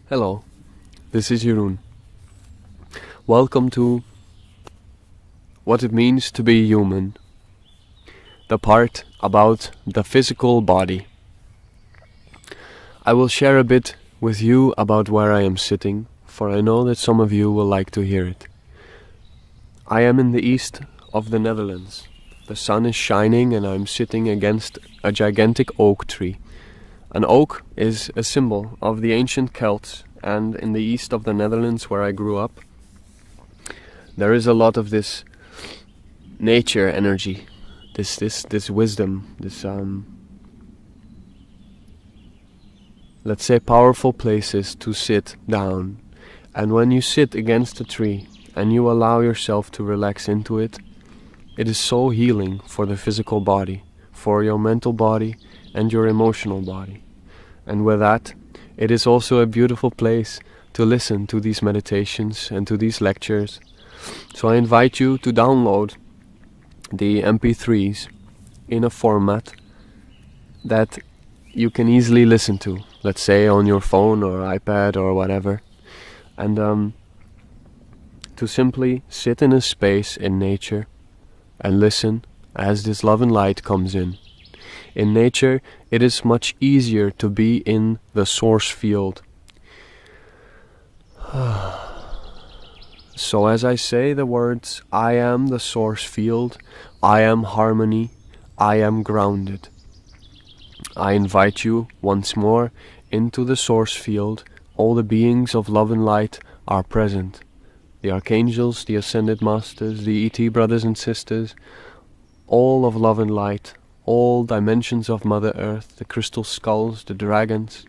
Hello, this is Jeroen. Welcome to What It Means to Be Human, the part about the physical body. I will share a bit with you about where I am sitting, for I know that some of you will like to hear it. I am in the east of the Netherlands. The sun is shining and I am sitting against a gigantic oak tree. An oak is a symbol of the ancient Celts, and in the east of the Netherlands where I grew up, there is a lot of this nature energy, this wisdom, this let's say powerful places to sit down. And when you sit against a tree and you allow yourself to relax into it, it is so healing for the physical body, for your mental body and your emotional body. And with that, it is also a beautiful place to listen to these meditations and to these lectures. So I invite you to download the MP3s in a format that you can easily listen to, let's say on your phone or iPad or whatever, and to simply sit in a space in nature and listen as this love and light comes in. In nature, it is much easier to be in the source field. So as I say the words, I am the source field, I am harmony, I am grounded. I invite you once more into the source field. All the beings of love and light are present. The archangels, the ascended masters, the ET brothers and sisters, all of love and light, all dimensions of Mother Earth, the crystal skulls, the dragons.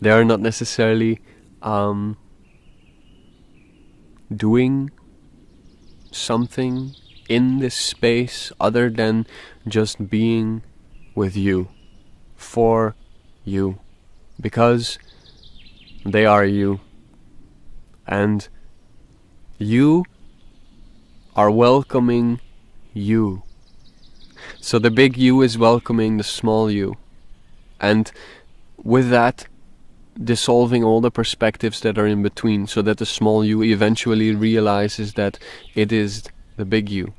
They are not necessarily doing something in this space other than just being with you, for you, because they are you, and you are welcoming you. So the big you is welcoming the small you, and with that dissolving all the perspectives that are in between, so that the small you eventually realizes that it is the big you,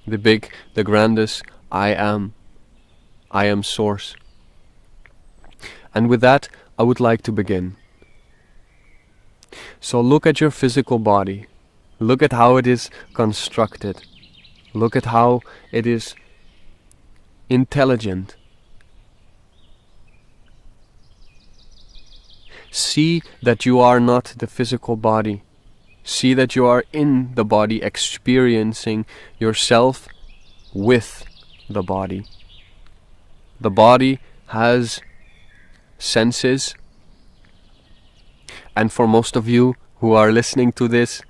the grandest I am source. And with that I would like to begin. So look at your physical body, look at how it is constructed, look at how it is intelligent. See that you are not the physical body. See that you are in the body, experiencing yourself with the body. The body has senses, and for most of you who are listening to this,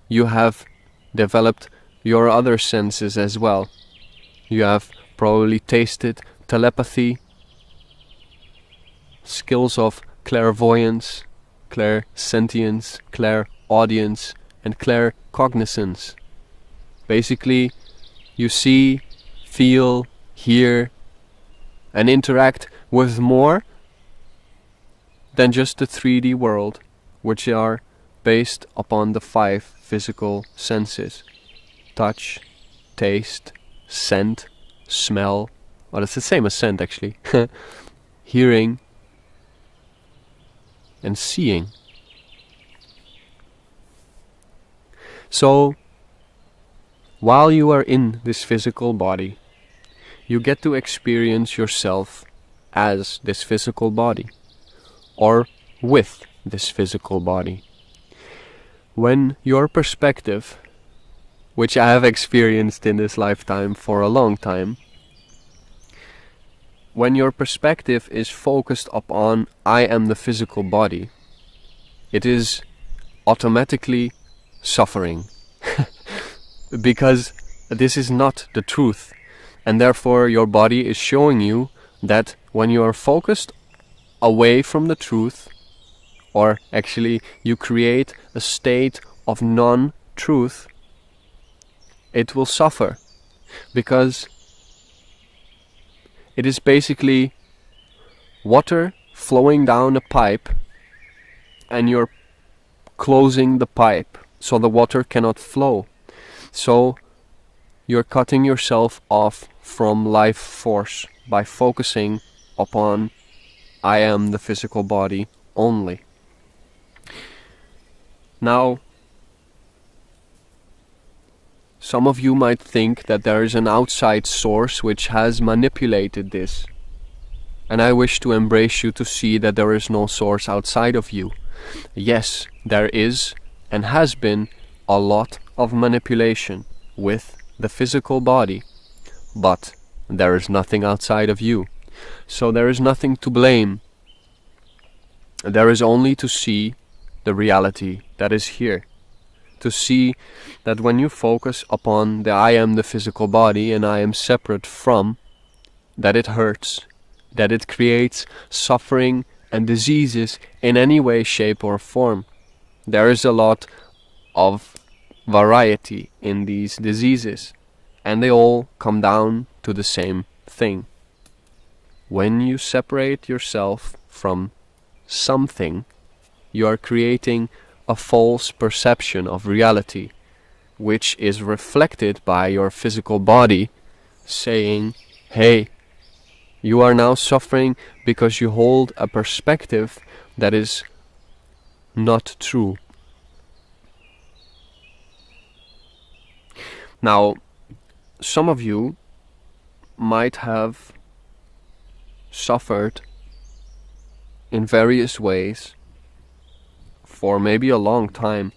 you have developed your other senses as well. You have probably tasted telepathy, skills of clairvoyance, clairsentience, clairaudience, and claircognizance. Basically, you see, feel, hear, and interact with more than just the 3D world, which are based upon the 5 physical senses: touch, taste, scent, smell, well, it's the same as scent actually, hearing, and seeing. So, while you are in this physical body, you get to experience yourself as this physical body, or with this physical body. When your perspective, which I have experienced in this lifetime for a long time, when your perspective is focused upon I am the physical body, it is automatically suffering. Because this is not the truth, and therefore your body is showing you that when you are focused away from the truth, or actually you create a state of non-truth, it will suffer. because it is basically water flowing down a pipe and you're closing the pipe so the water cannot flow. So you're cutting yourself off from life force by focusing upon I am the physical body only. Now, some of you might think that there is an outside source which has manipulated this. And I wish to embrace you to see that there is no source outside of you. Yes, there is and has been a lot of manipulation with the physical body, but there is nothing outside of you. So there is nothing to blame. There is only to see the reality that is here. To see that when you focus upon the I am the physical body and I am separate from, that it hurts, that it creates suffering and diseases in any way, shape or form. There is a lot of variety in these diseases, and they all come down to the same thing. When you separate yourself from something, you are creating a false perception of reality, which is reflected by your physical body saying, hey, you are now suffering because you hold a perspective that is not true. Now, some of you might have suffered in various ways for maybe a long time.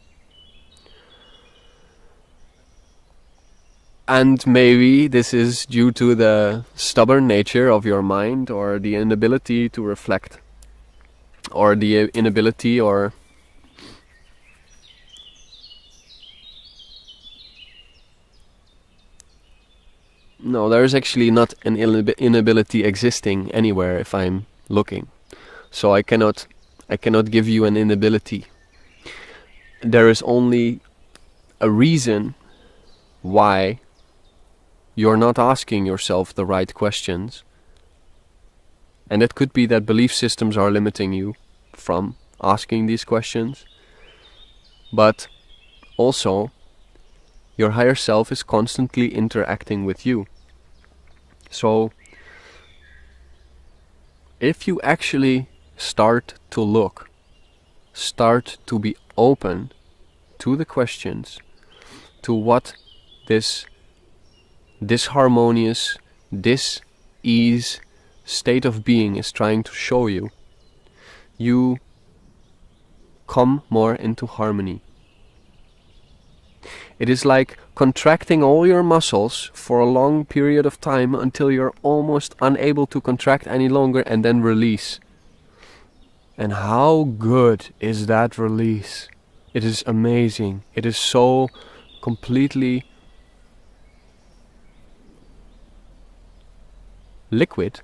And maybe this is due to the stubborn nature of your mind, or the inability to reflect, or the inability or no, there is actually not an inability existing anywhere if I'm looking. So I cannot give you an inability. There is only a reason why you're not asking yourself the right questions. And it could be that belief systems are limiting you from asking these questions. But also, your higher self is constantly interacting with you. So, if you actually start to look, start to be open to the questions, to what this disharmonious, dis-ease state of being is trying to show you, you come more into harmony. It is like contracting all your muscles for a long period of time until you're almost unable to contract any longer and then release. And how good is that release? It is amazing. It is so completely liquid.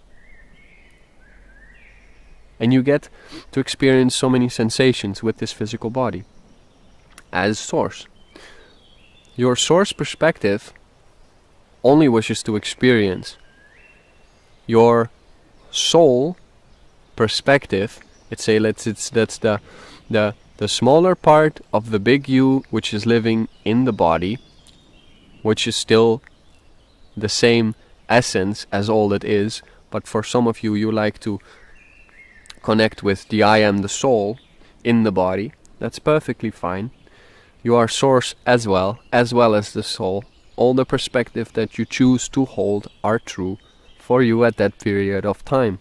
And you get to experience so many sensations with this physical body as source. Your source perspective only wishes to experience. Your soul perspective, that's the smaller part of the big you, which is living in the body, which is still the same essence as all it is, but for some of you, you like to connect with the I am the soul in the body. That's perfectly fine. You are source as well as the soul. All the perspective that you choose to hold are true for you at that period of time.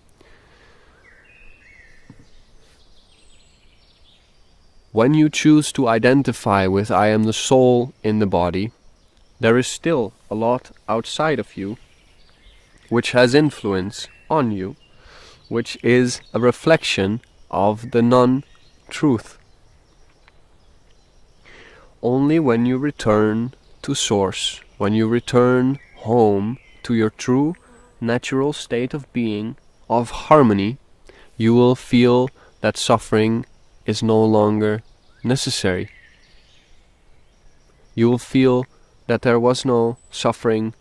When you choose to identify with I am the soul in the body, there is still a lot outside of you which has influence on you, which is a reflection of the non-truth. Only when you return to source, when you return home to your true natural state of being, of harmony, you will feel that suffering is no longer necessary. You will feel that there was no suffering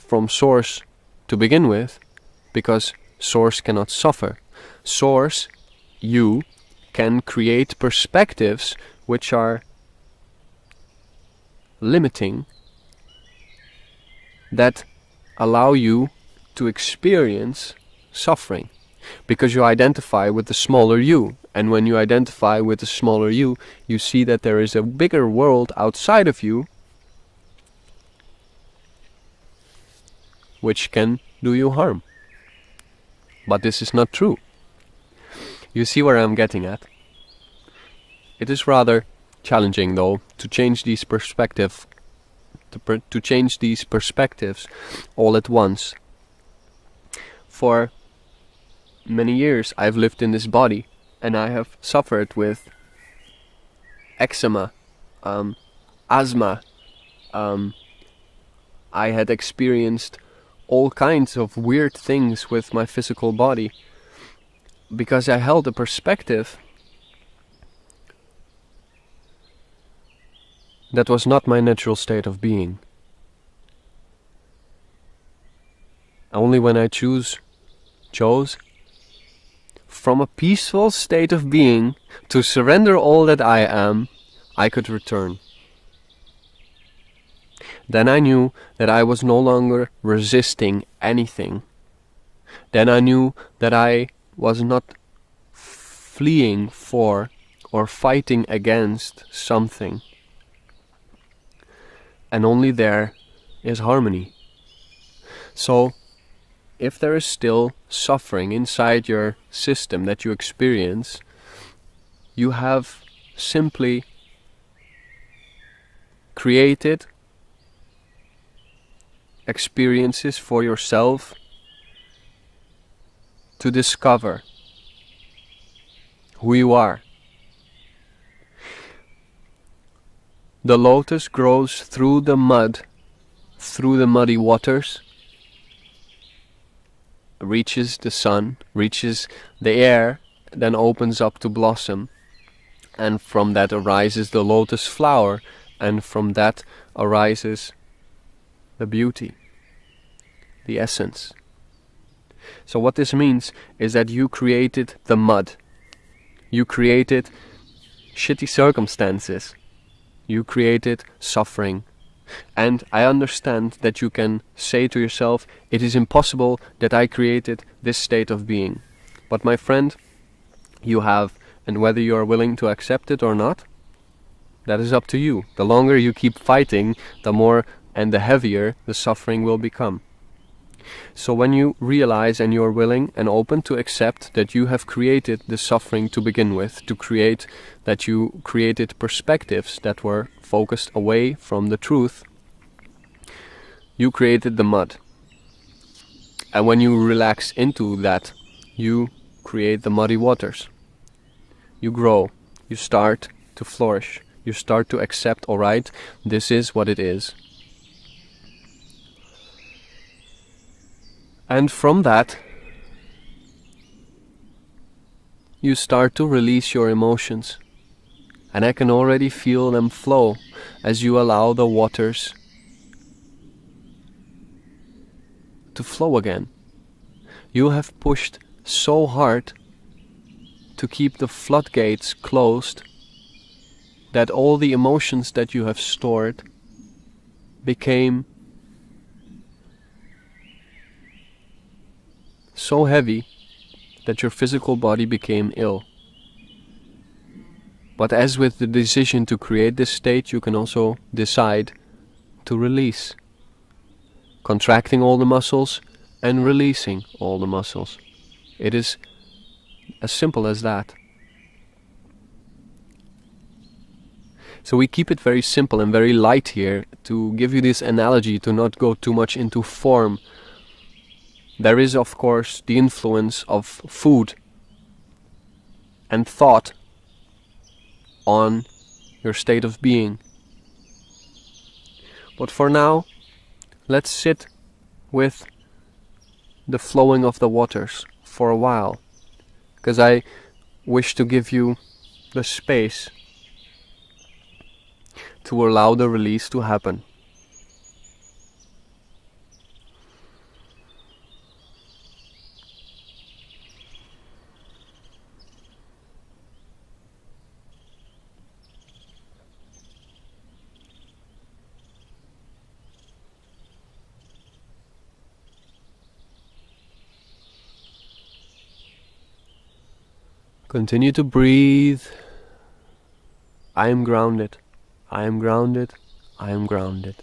from source to begin with, because source cannot suffer. Source, you, can create perspectives which are limiting, that allow you to experience suffering, because you identify with the smaller you. And when you identify with the smaller you, you see that there is a bigger world outside of you which can do you harm. But this is not true. You see where I'm getting at? It is rather challenging, though, to change these perspectives all at once. For many years I've lived in this body, and I have suffered with eczema, asthma. I had experienced all kinds of weird things with my physical body, because I held a perspective that was not my natural state of being. Only when I chose from a peaceful state of being to surrender all that I am, I could return. Then I knew that I was no longer resisting anything. Then I knew that I was not fleeing for or fighting against something. And only there is harmony. So, if there is still suffering inside your system that you experience, you have simply created experiences for yourself to discover who you are. The lotus grows through the mud, through the muddy waters, reaches the sun, reaches the air, then opens up to blossom, and from that arises the lotus flower, and from that arises the beauty, the essence. So what this means is that you created the mud. You created shitty circumstances. You created suffering. And I understand that you can say to yourself, it is impossible that I created this state of being. But my friend, you have, and whether you are willing to accept it or not, that is up to you. The longer you keep fighting, the more and the heavier the suffering will become. So when you realize and you are willing and open to accept that you have created the suffering to begin with, that you created perspectives that were focused away from the truth, you created the mud. And when you relax into that, you create the muddy waters. You grow, you start to flourish, you start to accept, alright, this is what it is. And from that, you start to release your emotions. And I can already feel them flow as you allow the waters to flow again. You have pushed so hard to keep the floodgates closed that all the emotions that you have stored became so heavy that your physical body became ill. But as with the decision to create this state, you can also decide to release, contracting all the muscles and releasing all the muscles. It is as simple as that. So we keep it very simple and very light here to give you this analogy, to not go too much into form. There is, of course, the influence of food and thought on your state of being. But for now, let's sit with the flowing of the waters for a while, because I wish to give you the space to allow the release to happen. Continue to breathe. I am grounded. I am grounded. I am grounded.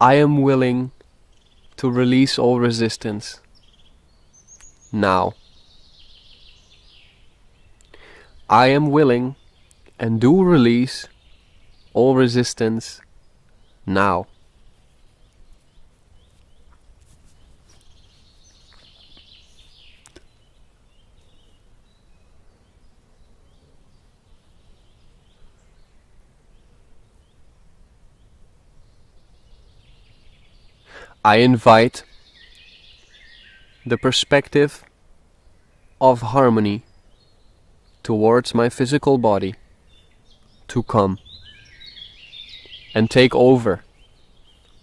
I am willing to release all resistance now. I am willing and do release all resistance now. I invite the perspective of harmony towards my physical body to come and take over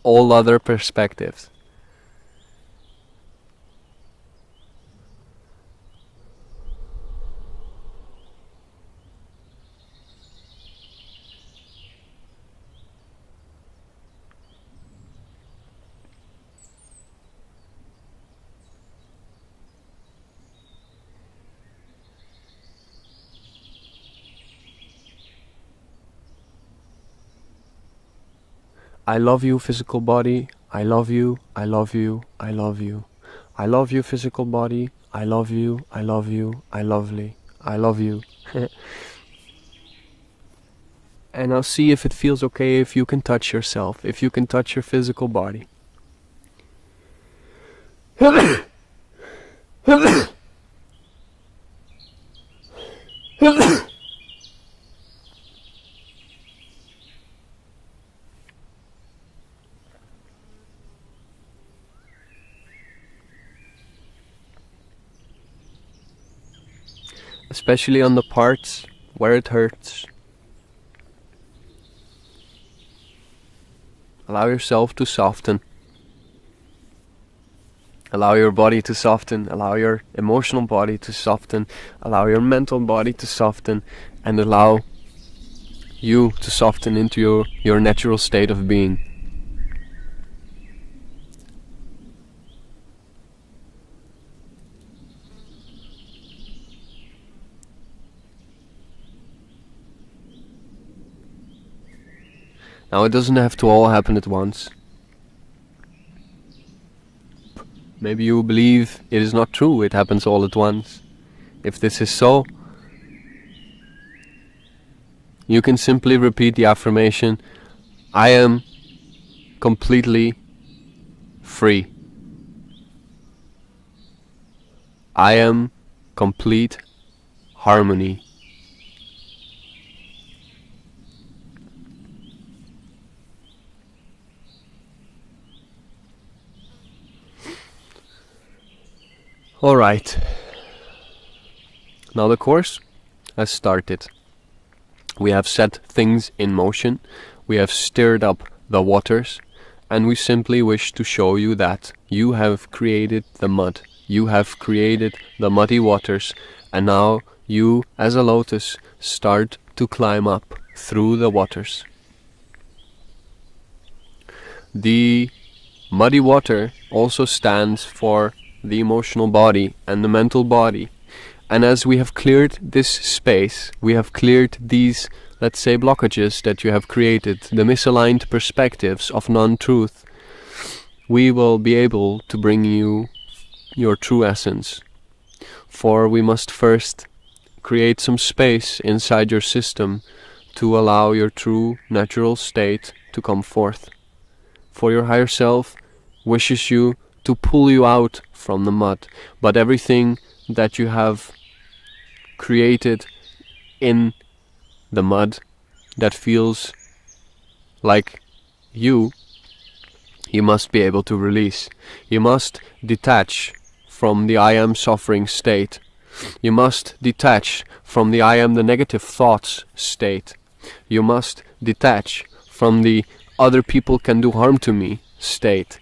all other perspectives. I love you, physical body. I love you. I love you. I love you. I love you, physical body. I love you. I love you. I lovely. I love you. And I'll see if it feels okay if you can touch yourself, if you can touch your physical body. Especially on the parts where it hurts. Allow yourself to soften. Allow your body to soften. Allow your emotional body to soften. Allow your mental body to soften. And allow you to soften into your natural state of being. Now it doesn't have to all happen at once. Maybe you believe it is not true, it happens all at once. If this is so, you can simply repeat the affirmation, I am completely free. I am complete harmony. Alright, now the course has started. We have set things in motion, we have stirred up the waters, and we simply wish to show you that you have created the mud, you have created the muddy waters, and now you, as a lotus, start to climb up through the waters. The muddy water also stands for the emotional body and the mental body. And as we have cleared this space, we have cleared these, let's say, blockages that you have created, the misaligned perspectives of non-truth, we will be able to bring you your true essence. For we must first create some space inside your system to allow your true natural state to come forth. For your higher self wishes you to pull you out from the mud, but everything that you have created in the mud that feels like you must be able to release. You must detach from the I am suffering state. You must detach from the I am the negative thoughts state. You must detach from the other people can do harm to me state.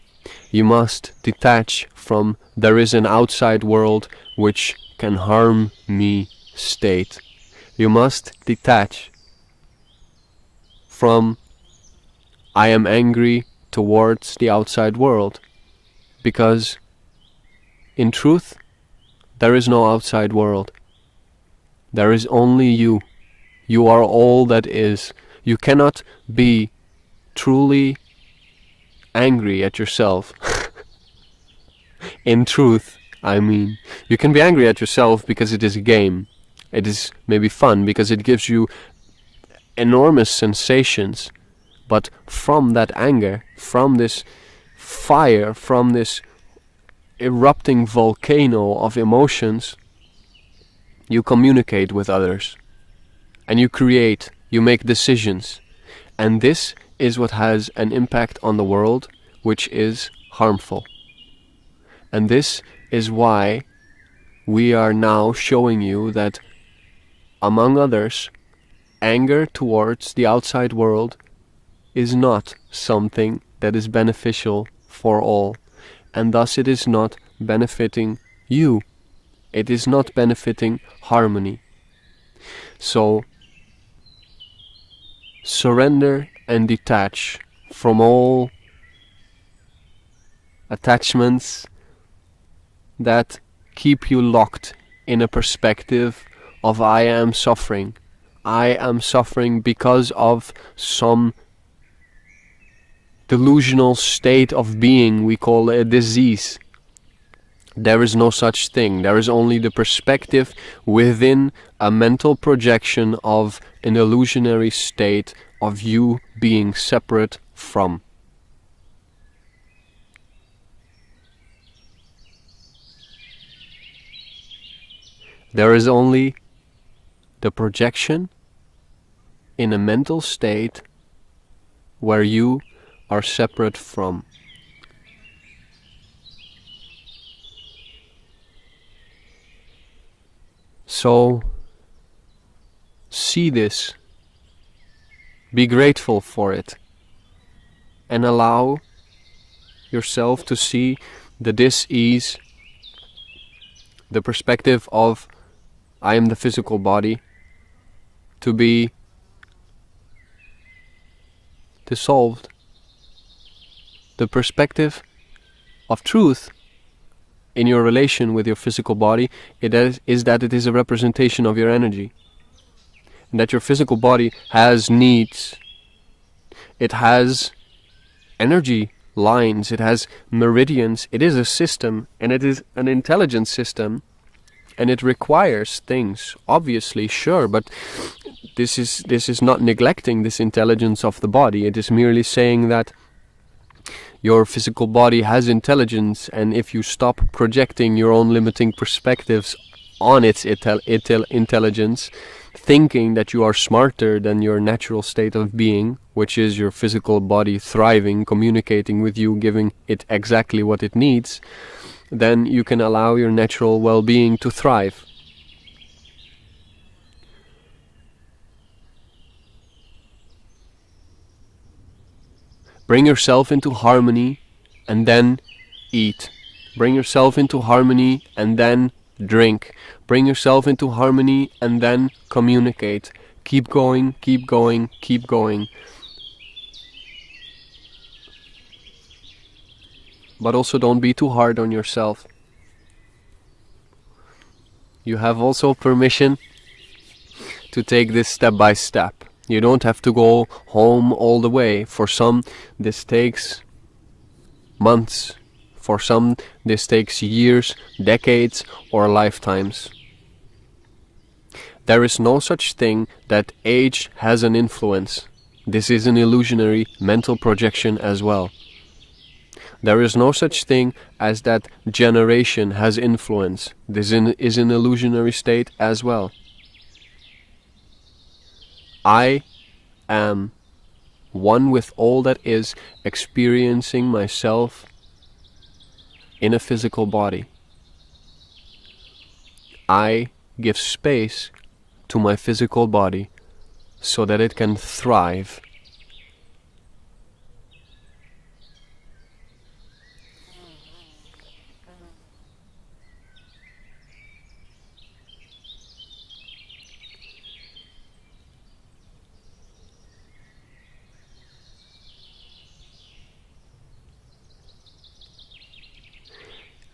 You must detach from there is an outside world which can harm me state. You must detach from I am angry towards the outside world, because In truth, there is no outside world. There is only you. You are all that is. You cannot be truly angry at yourself. In truth, I mean. You can be angry at yourself because it is a game. It is maybe fun because it gives you enormous sensations. But from that anger, from this fire, from this erupting volcano of emotions, you communicate with others. And you create, you make decisions. And this is what has an impact on the world, which is harmful. And this is why we are now showing you that, among others, anger towards the outside world is not something that is beneficial for all, and thus it is not benefiting you. It is not benefiting harmony. So, surrender and detach from all attachments that keep you locked in a perspective of I am suffering. I am suffering because of some delusional state of being we call a disease. There is no such thing. There is only the perspective within a mental projection of an illusionary state of you being separate from. There is only the projection in a mental state where you are separate from. So, see this, be grateful for it, and allow yourself to see the dis-ease, the perspective of I am the physical body, to be dissolved. The perspective of truth in your relation with your physical body is that it is a representation of your energy. And that your physical body has needs. It has energy lines. It has meridians. It is a system, and it is an intelligent system. And it requires things, obviously, sure, but this is not neglecting this intelligence of the body. It is merely saying that your physical body has intelligence, and if you stop projecting your own limiting perspectives on its intelligence, thinking that you are smarter than your natural state of being, which is your physical body thriving, communicating with you, giving it exactly what it needs, then you can allow your natural well-being to thrive. Bring yourself into harmony and then eat. Bring yourself into harmony and then drink. Bring yourself into harmony and then communicate. Keep going, keep going, keep going. But also don't be too hard on yourself. You have also permission to take this step by step. You don't have to go home all the way. For some, this takes months. For some, this takes years, decades, or lifetimes. There is no such thing that age has an influence. This is an illusionary mental projection as well. There is no such thing as that generation has influence. This is an illusionary state as well. I am one with all that is, experiencing myself in a physical body. I give space to my physical body so that it can thrive.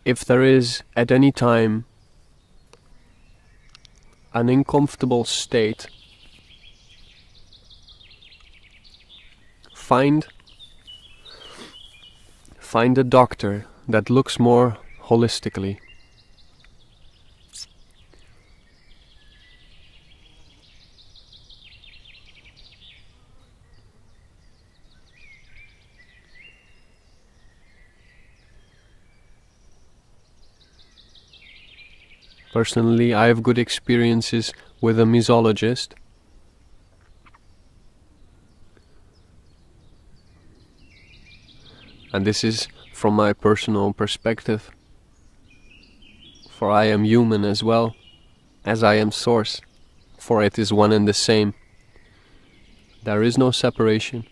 if there is at any time an uncomfortable state, find a doctor that looks more holistically. Personally, I have good experiences with a mysologist. And this is from my personal perspective. For I am human as well as I am source. For it is one and the same. There is no separation.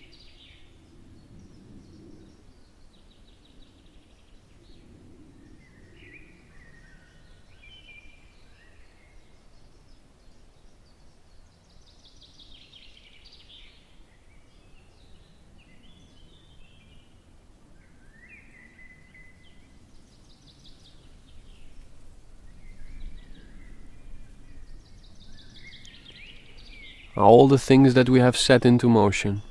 All the things that we have set into motion.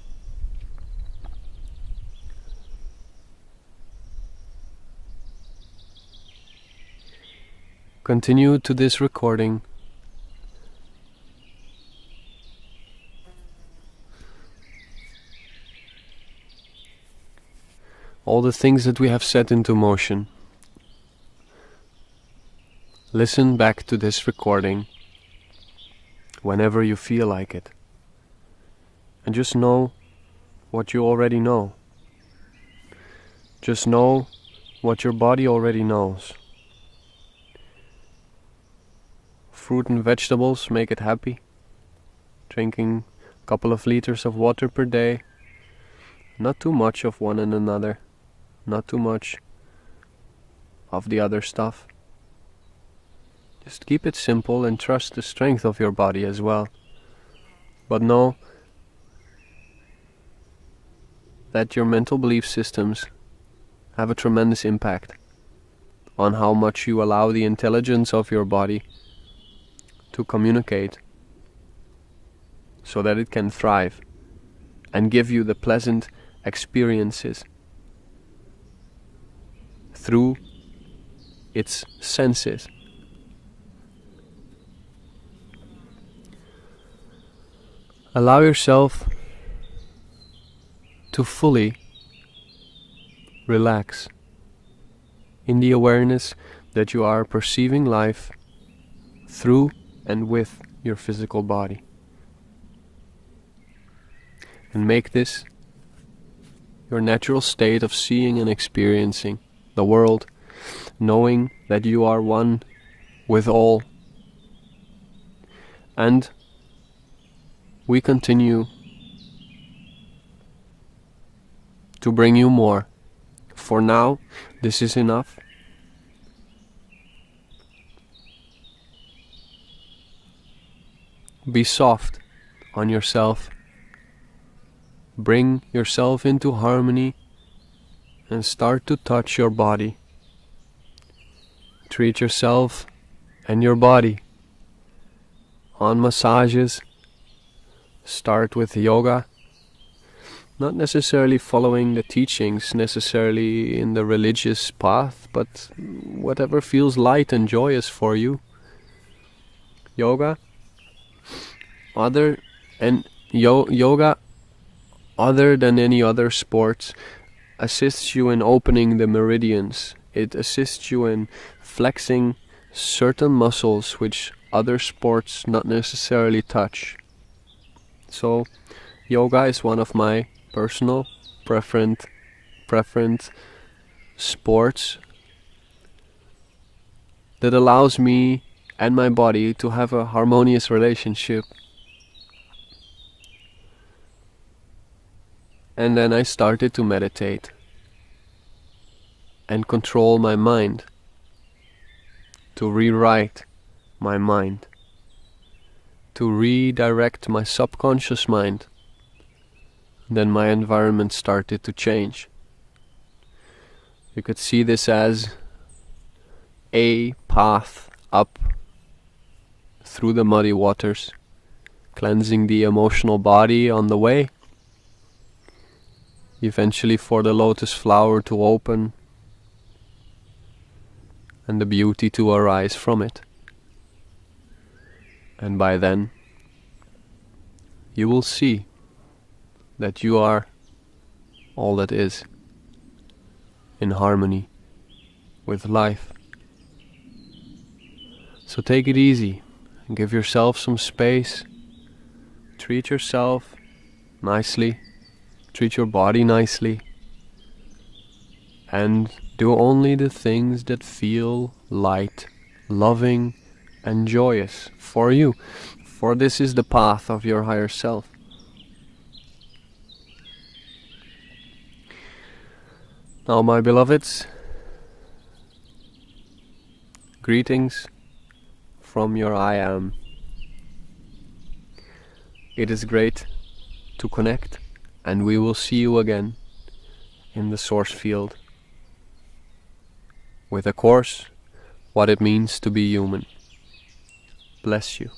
Continue to this recording. All the things that we have set into motion. Listen back to this recording whenever you feel like it. And just know what you already know. Just know what your body already knows. Fruit and vegetables make it happy. Drinking a couple of liters of water per day. Not too much of one and another. Not too much of the other stuff. Just keep it simple and trust the strength of your body as well. But know that your mental belief systems have a tremendous impact on how much you allow the intelligence of your body to communicate so that it can thrive and give you the pleasant experiences through its senses. Allow yourself to fully relax in the awareness that you are perceiving life through and with your physical body. And make this your natural state of seeing and experiencing the world, knowing that you are one with all. And we continue to bring you more. For now, this is enough. Be soft on yourself. Bring yourself into harmony and start to touch your body. Treat yourself and your body on massages. Start with yoga, not necessarily following the teachings necessarily in the religious path, but whatever feels light and joyous for you. Yoga, yoga, other than any other sport, assists you in opening the meridians. It assists you in flexing certain muscles which other sports not necessarily touch. So, yoga is one of my personal preference sports that allows me and my body to have a harmonious relationship. And then I started to meditate and control my mind, to rewrite my mind, to redirect my subconscious mind. Then my environment started to change. You could see this as a path up through the muddy waters, cleansing the emotional body on the way, eventually for the lotus flower to open and the beauty to arise from it. And by then, you will see that you are all that is, in harmony with life. So take it easy and give yourself some space. Treat yourself nicely, treat your body nicely, and do only the things that feel light, loving, and joyous for you, for this is the path of your higher self. Now, my beloveds, greetings from your I Am. It is great to connect, and we will see you again in the source field with a course, What It Means to Be Human. Bless you.